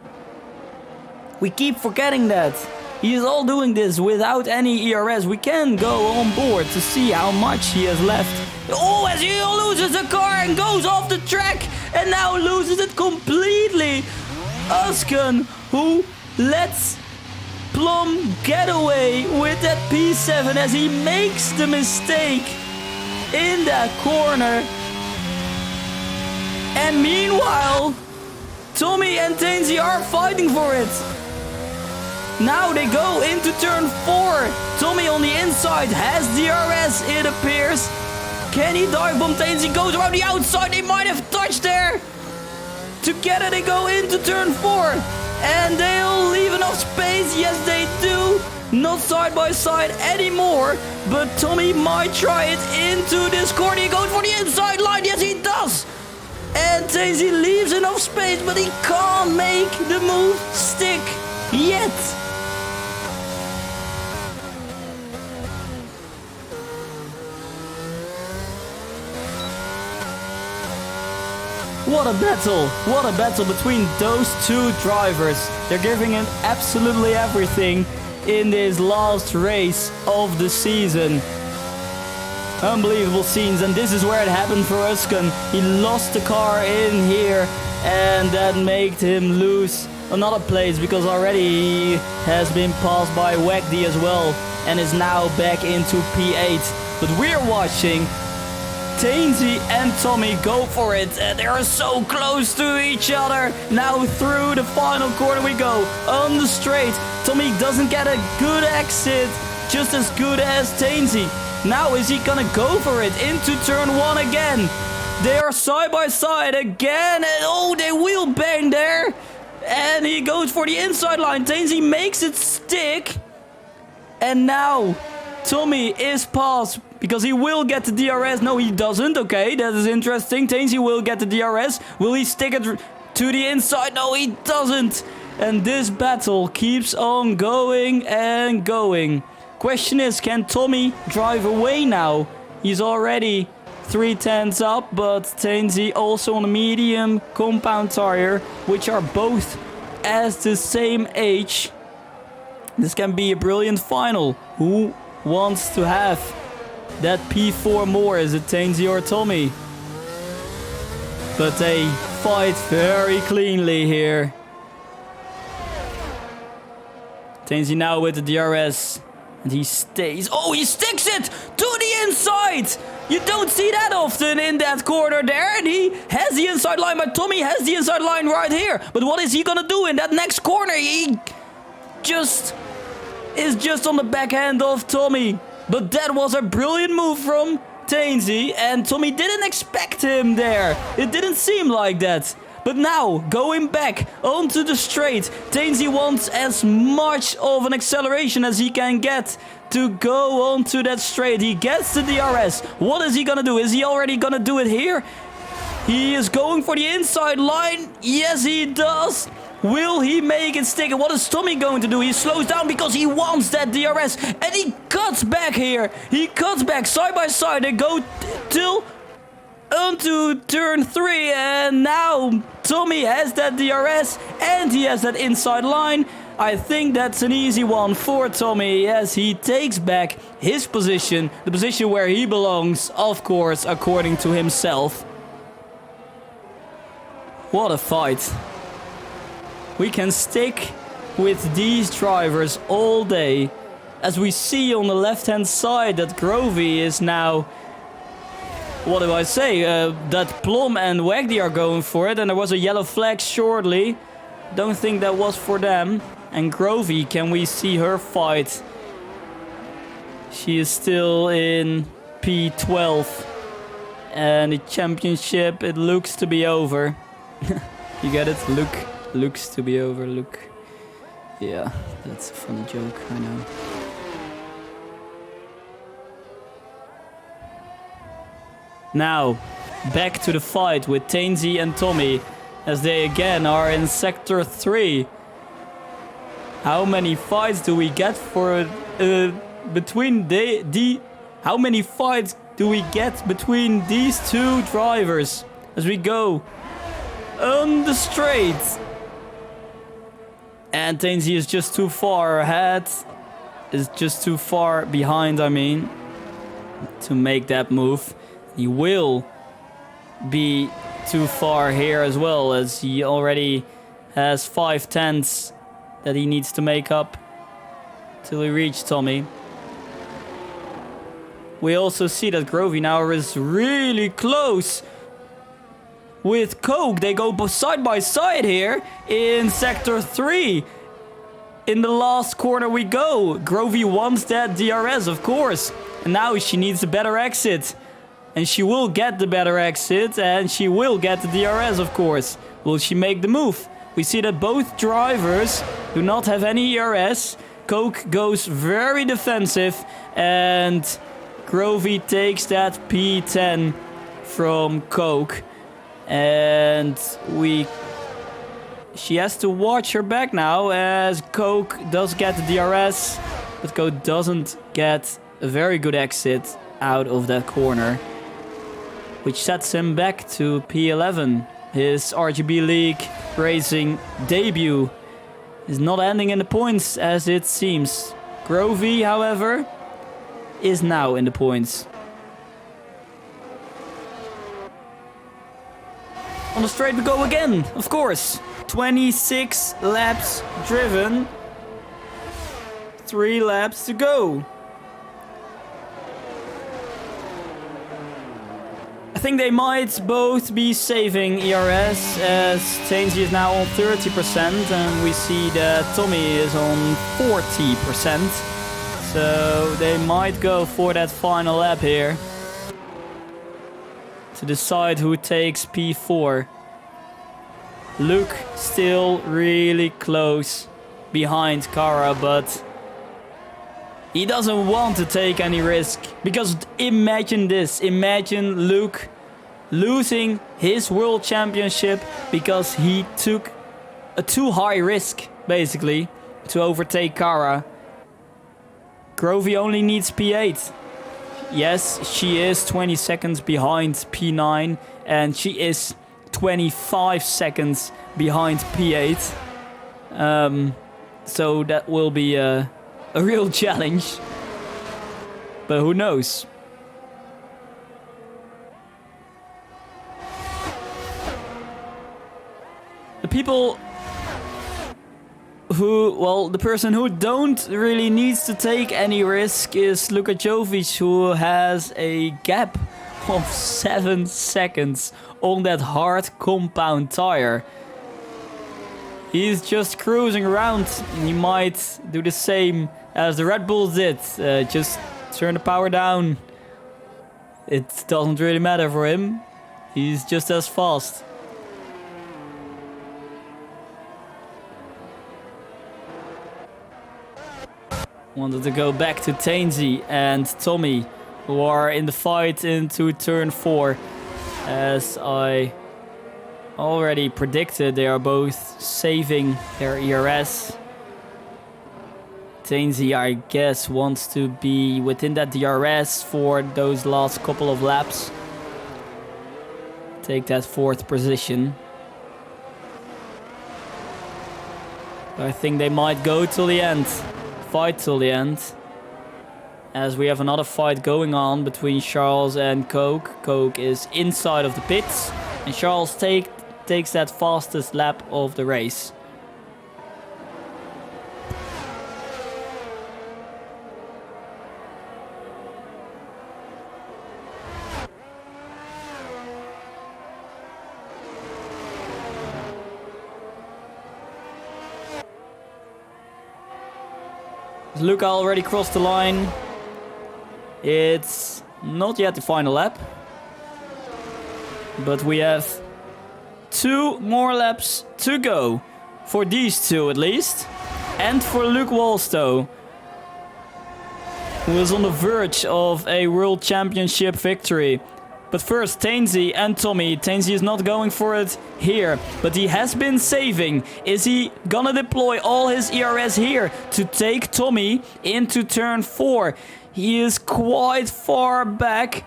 We keep forgetting that. He is all doing this without any ERS. We can go on board to see how much he has left. Oh, as he loses the car and goes off the track. And now loses it completely. Uskan, who lets Plum get away with that P7 as he makes the mistake in that corner. And meanwhile, Tommy and Tainsy are fighting for it. Now they go into turn 4. Tommy on the inside has DRS, it appears. Can he dive bomb? Tainsy goes around the outside. They might have touched there. Together they go into turn 4. And they'll leave enough space. Yes, they do. Not side by side anymore. But Tommy might try it into this corner. He goes for the inside line. Yes, he does. And Tainsy leaves enough space, but he can't make the move stick yet. What a battle! What a battle between those two drivers. They're giving it absolutely everything in this last race of the season. Unbelievable scenes, and this is where it happened for Uskan. He lost the car in here, and that made him lose another place because already he has been passed by Wagdy as well and is now back into P8. But we're watching Tainsy and Tommy go for it. They are so close to each other. Now through the final corner we go. On the straight. Tommy doesn't get a good exit. Just as good as Tainsy. Now is he gonna go for it into turn 1 again? They are side by side again. And oh, they wheel bang there. And he goes for the inside line. Tainsy makes it stick. And now Tommy is passed because he will get the DRS. No, he doesn't. Okay, that is interesting. Tainsy will get the DRS. Will he stick it to the inside? No, he doesn't. And this battle keeps on going and going. Question is, can Tommy drive away now? He's already 3/10 up, but Tainsy also on a medium compound tire, which are both as the same age. This can be a brilliant final. Who wants to have that P4 more? Is it Tainsy or Tommy? But they fight very cleanly here. Tainsy now with the DRS. And he stays. Oh, he sticks it to the inside. You don't see that often in that corner there. And he has the inside line, but Tommy has the inside line right here. But what is he gonna do in that next corner? He is just on the backhand of Tommy. But that was a brilliant move from Tainsy. And Tommy didn't expect him there. It didn't seem like that. But now, going back onto the straight, Tainsy wants as much of an acceleration as he can get to go onto that straight. He gets the DRS. What is he gonna do? Is he already gonna do it here? He is going for the inside line. Yes, he does. Will he make it stick? And what is Tommy going to do? He slows down because he wants that DRS. And he cuts back here. He cuts back side by side. They go till onto turn 3, and now Tommy has that DRS and he has that inside line. I think that's an easy one for Tommy as he takes back his position, the position where he belongs, of course, according to himself. What a fight. We can stick with these drivers all day, as we see on the left hand side that Grovey is now, what do I say, that Plum and Wagdy are going for it, and there was a yellow flag shortly. Don't think that was for them. And Grovey, can we see her fight? She is still in P12. And the championship, it looks to be over. You get it? Looks to be over, look. Yeah, that's a funny joke, I know. Now, back to the fight with Tainsy and Tommy, as they again are in Sector 3. How many fights do we get for between how many fights do we get between these two drivers as we go on the straight? And Tainsy is just too far ahead, is just too far behind, I mean, to make that move. He will be too far here as well, as he already has 5/10 that he needs to make up till he reaches Tommy. We also see that Grovey now is really close with Coke. They go side by side here in Sector 3. In the last corner we go. Grovey wants that DRS, of course. And now she needs a better exit. And she will get the better exit, and she will get the DRS, of course. Will she make the move? We see that both drivers do not have any ERS. Coke goes very defensive, and Grovey takes that P10 from Coke. And she has to watch her back now, as Coke does get the DRS, but Coke doesn't get a very good exit out of that corner, which sets him back to P11. His RGB League racing debut is not ending in the points as it seems. Grovey, however, is now in the points. On the straight we go again, of course. 26 laps driven. 3 laps to go. I think they might both be saving ERS, as Tainsy is now on 30% and we see that Tommy is on 40%. So they might go for that final lap here to decide who takes P4. Luke still really close behind Kara, but he doesn't want to take any risk. Because imagine this. Imagine Luke losing his world championship because he took a too high risk, basically, to overtake Kara. Grovey only needs P8. Yes, she is 20 seconds behind P9. And she is 25 seconds behind P8. So that will be a real challenge. But who knows? The people the person who don't really needs to take any risk is Luka Jovic, who has a gap of 7 seconds on that hard compound tire. He's just cruising around. He might do the same as the Red Bulls did. Just turn the power down. It doesn't really matter for him. He's just as fast. Wanted to go back to Tainsy and Tommy, who are in the fight into turn 4. As I already predicted, they are both saving their ERS. Tainsy, I guess, wants to be within that DRS for those last couple of laps. Take that 4th position. I think they might go till the end. Fight till the end. As we have another fight going on between Charles and Coke. Coke is inside of the pits. And Charles takes that fastest lap of the race. Luca already crossed the line. It's not yet the final lap. But we have 2 more laps to go. For these two at least. And for Luke Walstow, who is on the verge of a World Championship victory. But first, Tainsy and Tommy. Tainsy is not going for it here, but he has been saving. Is he gonna deploy all his ERS here to take Tommy into turn 4? He is quite far back,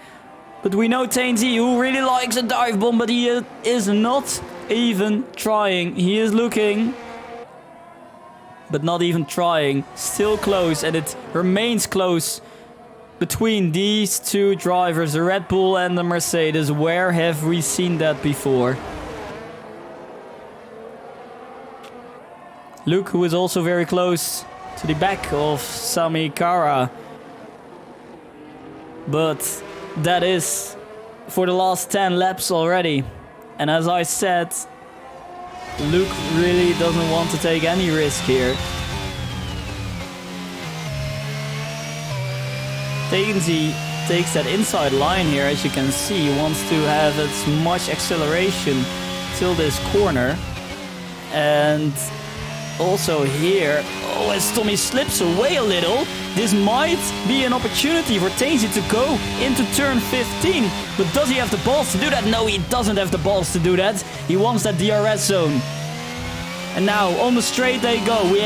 but we know Tainsy, who really likes a dive bomb, but he is not even trying. He is looking, but not even trying. Still close, and it remains close between these two drivers, the Red Bull and the Mercedes. Where have we seen that before? Luke, who is also very close to the back of Sami Kara. But that is for the last 10 laps already. And as I said, Luke really doesn't want to take any risk here. Tainsy takes that inside line here, as you can see. He wants to have as much acceleration till this corner. And also here, oh, as Tommy slips away a little, this might be an opportunity for Tainsy to go into turn 15. But does he have the balls to do that? No, he doesn't have the balls to do that. He wants that DRS zone. And now on the straight they go. We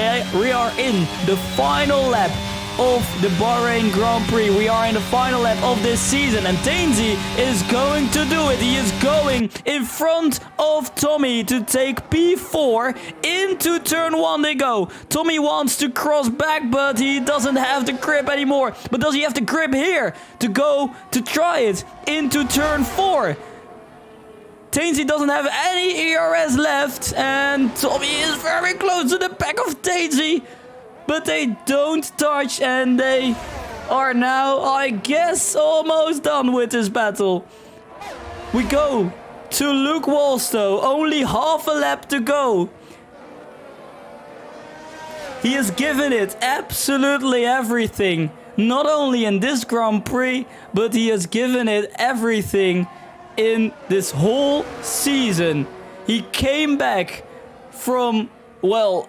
are in the final lap of the Bahrain Grand Prix. We are in the final lap of this season, and Tainsy is going to do it. He is going in front of Tommy to take P4. Into turn 1 they go. Tommy wants to cross back, but he doesn't have the grip anymore. But does he have the grip here to go to try it into turn 4? Tainsy doesn't have any ERS left, and Tommy is very close to the back of Tainsy. But they don't touch, and they are now, I guess, almost done with this battle. We go to Luke Walstow. Only half a lap to go. He has given it absolutely everything. Not only in this Grand Prix, but he has given it everything in this whole season. He came back from, well,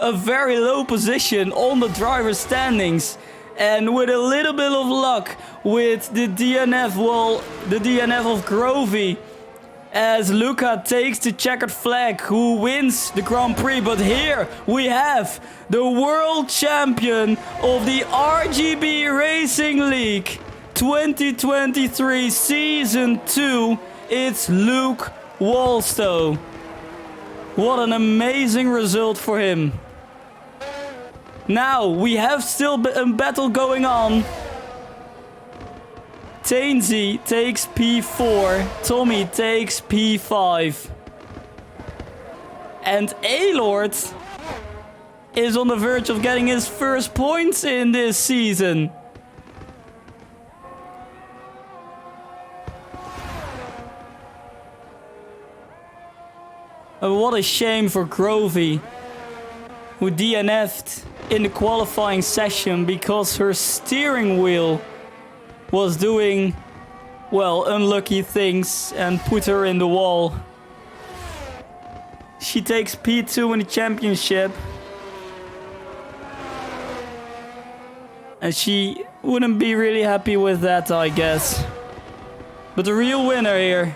a very low position on the driver's standings, and with a little bit of luck with the DNF, well, the DNF of Grovey, as Luca takes the checkered flag, who wins the Grand Prix. But here we have the world champion of the RGB Racing League 2023 Season 2. It's Luke Walstow. What an amazing result for him. Now, we have still a battle going on. Tainsy takes P4. Tommy takes P5. And A-Lord is on the verge of getting his first points in this season. What a shame for Grovey, who DNF'd in the qualifying session because her steering wheel was doing, well, unlucky things and put her in the wall. She takes P2 in the championship. And she wouldn't be really happy with that, I guess. But the real winner here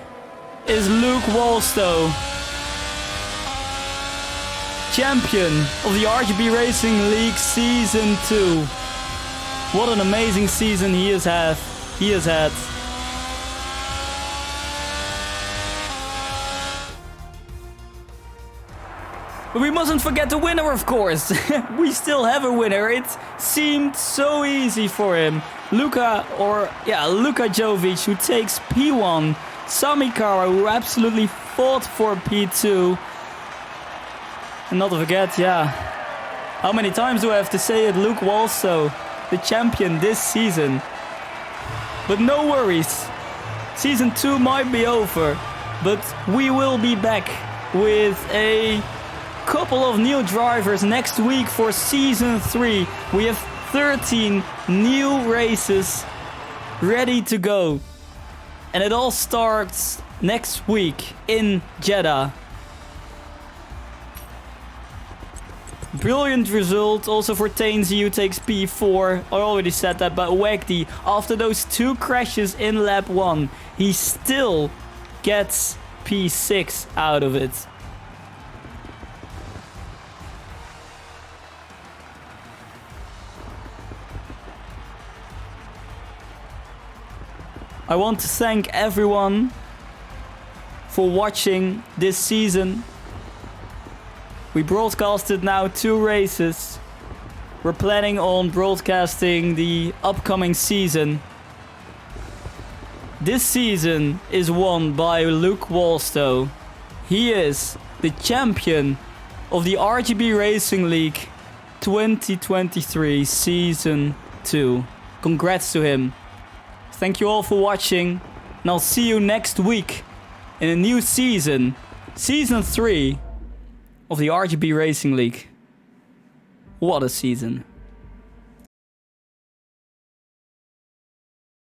is Luke Walstow, champion of the RGB Racing League Season 2. What an amazing season he has had. But we mustn't forget the winner, of course. We still have a winner. It seemed so easy for him. Luka Jovic, who takes P1. Sami Kara, who absolutely fought for P2. And not to forget, how many times do I have to say it? Luke Walstow, the champion this season. But no worries. Season 2 might be over, but we will be back with a couple of new drivers next week for Season 3. We have 13 new races ready to go. And it all starts next week in Jeddah. Brilliant result also for Tainsy, who takes P4. I already said that, but Wagdy, after those 2 crashes in lap 1, he still gets P6 out of it. I want to thank everyone for watching this season. We broadcasted now 2 races. We're planning on broadcasting the upcoming season. This season is won by Luke Walstow. He is the champion of the RGB Racing League 2023 Season 2. Congrats to him. Thank you all for watching, and I'll see you next week in a new season, Season 3 of the RGB Racing League. What a season.